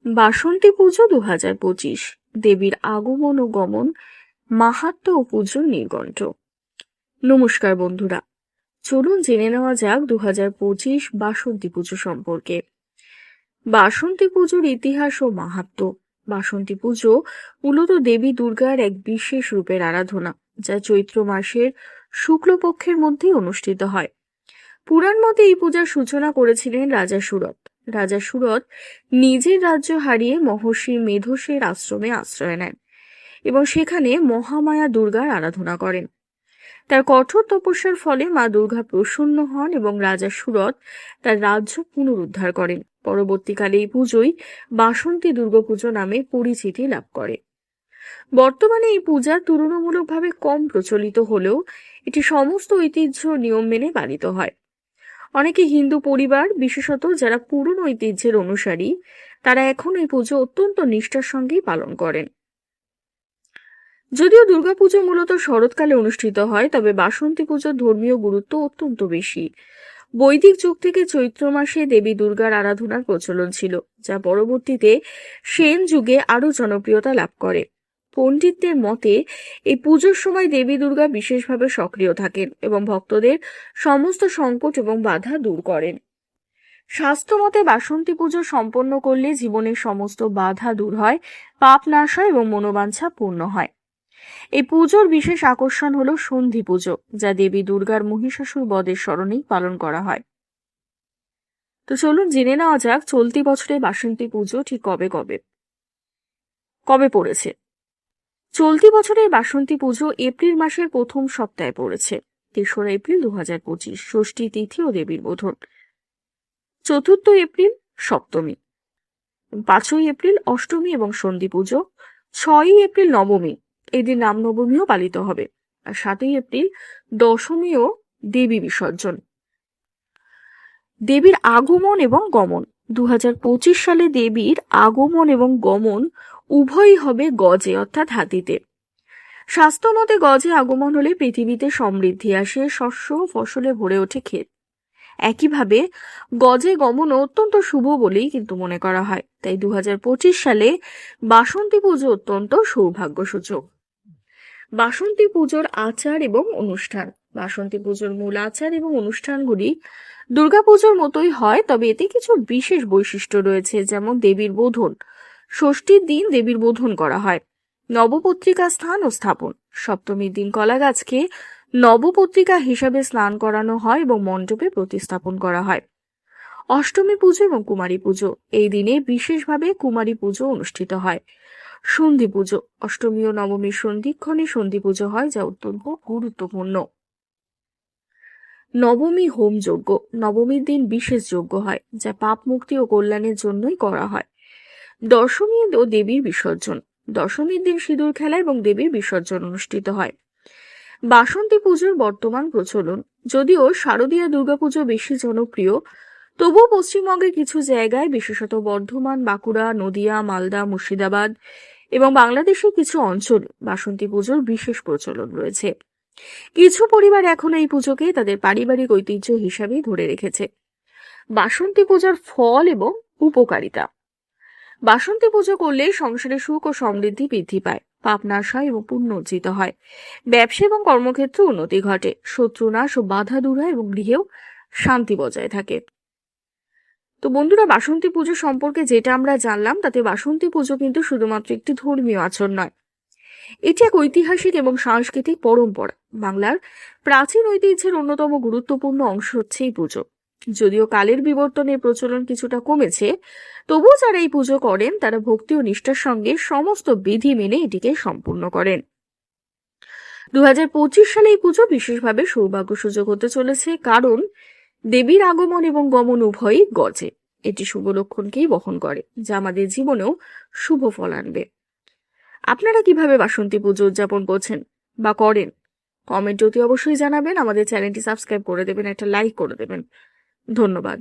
বাসন্তী পুজো 2025 দেবীর আগমন ও গমন, মাহাত্ম্য ও পুজোর নির্ঘণ্ট। নমস্কার বন্ধুরা, চলুন জেনে নেওয়া যাক 2025 বাসন্তী পুজো সম্পর্কে। বাসন্তী পুজোর ইতিহাস ও মাহাত্ম্য। বাসন্তী পুজো মূলত দেবী দুর্গার এক বিশেষ রূপের আরাধনা, যা চৈত্র মাসের শুক্লপক্ষের মধ্যে অনুষ্ঠিত হয়। পুরাণ মতে এই পূজার সূচনা করেছিলেন রাজা সুরথ। রাজা সুরথ নিজের রাজ্য হারিয়ে মহর্ষি মেধসের আশ্রমে আশ্রয় নেন এবং সেখানে মহামায়া দুর্গার আরাধনা করেন। তার কঠোর তপস্যার ফলে মা দুর্গা প্রসন্ন হন এবং রাজা সুরথ তার রাজ্য পুনরুদ্ধার করেন। পরবর্তীকালে এই পুজোই বাসন্তী দুর্গাপুজো নামে পরিচিতি লাভ করে। বর্তমানে এই পূজা তুলনামূলকভাবে কম প্রচলিত হলেও এটি সমস্ত ঐতিহ্য নিয়ম মেনে পালিত হয়। অনেকে হিন্দু পরিবার, বিশেষত যারা পুরনো ঐতিহ্যের অনুসারী, তারা এখন এই পুজো অত্যন্ত নিষ্ঠার সঙ্গেই পালন করেন। যদিও দুর্গাপুজো মূলত শরৎকালে অনুষ্ঠিত হয়, তবে বাসন্তী পুজোর ধর্মীয় গুরুত্ব অত্যন্ত বেশি। বৈদিক যুগ থেকে চৈত্র মাসে দেবী দুর্গার আরাধনার প্রচলন ছিল, যা পরবর্তীতে সেন যুগে আরো জনপ্রিয়তা লাভ করে। পণ্ডিতদের মতে এই পুজোর সময় দেবী দুর্গা বিশেষভাবে সক্রিয় থাকেন এবং ভক্তদের সমস্ত সংকট এবং বাধা দূর করেন। শাস্ত্র মতে বাসন্তী পুজো সম্পন্ন করলে জীবনের সমস্ত বাধা দূর হয়, পাপ নাশ হয় এবং মনোবাঞ্ছা পূর্ণ হয়। এই পুজোর বিশেষ আকর্ষণ হলো সন্ধি পুজো, যা দেবী দুর্গার মহিষাসুর বধের স্মরণেই পালন করা হয়। তো চলুন জেনে নেওয়া যাক চলতি বছরে বাসন্তী পুজো ঠিক কবে পড়েছে। চলতি বছরের বাসন্তী পুজো এপ্রিল মাসের প্রথম সপ্তাহে পড়েছে, 3রা এপ্রিল 2025, ষষ্ঠী তিথি ও দেবীর বোধন। 4 এপ্রিল সপ্তমী, 5 এপ্রিল অষ্টমী এবং সন্ধি পুজো, 6 এপ্রিল নবমী, এই দিন রামনবমীও পালিত হবে, আর 7 এপ্রিল দশমী ও দেবী বিসর্জন। দেবীর আগমন এবং গমন। 2025 সালে দেবীর আগমন এবং গমন উভয়ই হবে গজে, অর্থাৎ হাতিতে। শাস্ত্র মতে গজে আগমন হলে পৃথিবীতে সমৃদ্ধি আসে, শস্য ফসলে ভরে ওঠে ক্ষেত। একইভাবে গজে গমন অত্যন্ত শুভ বলেই কিন্তু মনে করা হয়। তাই 2025 সালে বাসন্তী পুজো অত্যন্ত সৌভাগ্যসূচক। বাসন্তী পুজোর আচার এবং অনুষ্ঠান। বাসন্তী পুজোর মূল আচার এবং অনুষ্ঠানগুলি দুর্গাপুজোর মতোই হয়, তবে এতে কিছু বিশেষ বৈশিষ্ট্য রয়েছে, যেমন দেবীর বোধন। ষষ্ঠীর দিন দেবীর বোধন করা হয়। নবপত্রিকা স্থান ও স্থাপন। সপ্তমীর দিন কলা গাছকে নবপত্রিকা হিসাবে স্নান করানো হয় এবং মণ্ডপে প্রতিস্থাপন করা হয়। অষ্টমী পুজো এবং কুমারী পুজো। এই দিনে বিশেষভাবে কুমারী পুজো অনুষ্ঠিত হয়। সন্ধি পুজো। অষ্টমী ও নবমীর সন্ধিক্ষণে সন্ধি পুজো হয়, যা অত্যন্ত গুরুত্বপূর্ণ। নবমী হোম যজ্ঞ। নবমীর দিন বিশেষ যজ্ঞ হয়, যা পাপ মুক্তি ও কল্যাণের জন্যই করা হয়। দশমী ও দেবীর বিসর্জন। দশমীর দিন সিঁদুর খেলা এবং দেবীর বিসর্জন অনুষ্ঠিত হয়। বাসন্তী পুজোর বর্তমান প্রচলন। যদিও শারদীয় দুর্গাপুজো বেশি জনপ্রিয়, তবুও পশ্চিমবঙ্গের কিছু জায়গায়, বিশেষত বর্ধমান, বাঁকুড়া, নদিয়া, মালদা, মুর্শিদাবাদ এবং বাংলাদেশের কিছু অঞ্চল বাসন্তী পুজোর বিশেষ প্রচলন রয়েছে। কিছু পরিবার এখন এই পুজোকে তাদের পারিবারিক ঐতিহ্য হিসাবেই ধরে রেখেছে। বাসন্তী পূজার ফল এবং উপকারিতা। বাসন্তী পুজো করলে সংসারে সুখ ও সমৃদ্ধি বৃদ্ধি পায়, পাপ নাশ হয় এবং পুণ্য অর্জিত হয়। ব্যবসা এবং কর্মক্ষেত্রে উন্নতি ঘটে, শত্রু নাশ ও বাধা দূর হয় এবং গৃহেও শান্তি বজায় থাকে। তো বন্ধুরা, বাসন্তী পুজো সম্পর্কে যেটা আমরা জানলাম, তাতে বাসন্তী পুজো কিন্তু শুধুমাত্র একটি ধর্মীয় আচরণ নয়, এটি এক ঐতিহাসিক এবং সাংস্কৃতিক পরম্পরা। বাংলার প্রাচীন ঐতিহ্যের অন্যতম গুরুত্বপূর্ণ অংশ হচ্ছে এই পুজো। যদিও কালের বিবর্তনে প্রচলন কিছুটা কমেছে, তবুও যারা এই পুজো করেন তারা ভক্তি ও নিষ্ঠার সঙ্গে সমস্ত বিধি মেনে এটিকে সম্পূর্ণ করেন। 2025 সালে এই পুজো বিশেষভাবে সৌভাগ্যসূচক হতে চলেছে, কারণ দেবীর আগমন এবং গমন উভয়ই গজে। এটি শুভ লক্ষণকেই বহন করে, যা আমাদের জীবনেও শুভ ফল আনবে। আপনারা কিভাবে বাসন্তী পুজো উদযাপন করছেন বা করেন, কমেন্টে অতি অবশ্যই জানাবেন। আমাদের চ্যানেলটি সাবস্ক্রাইব করে দেবেন, একটা লাইক করে দেবেন। ধন্যবাদ।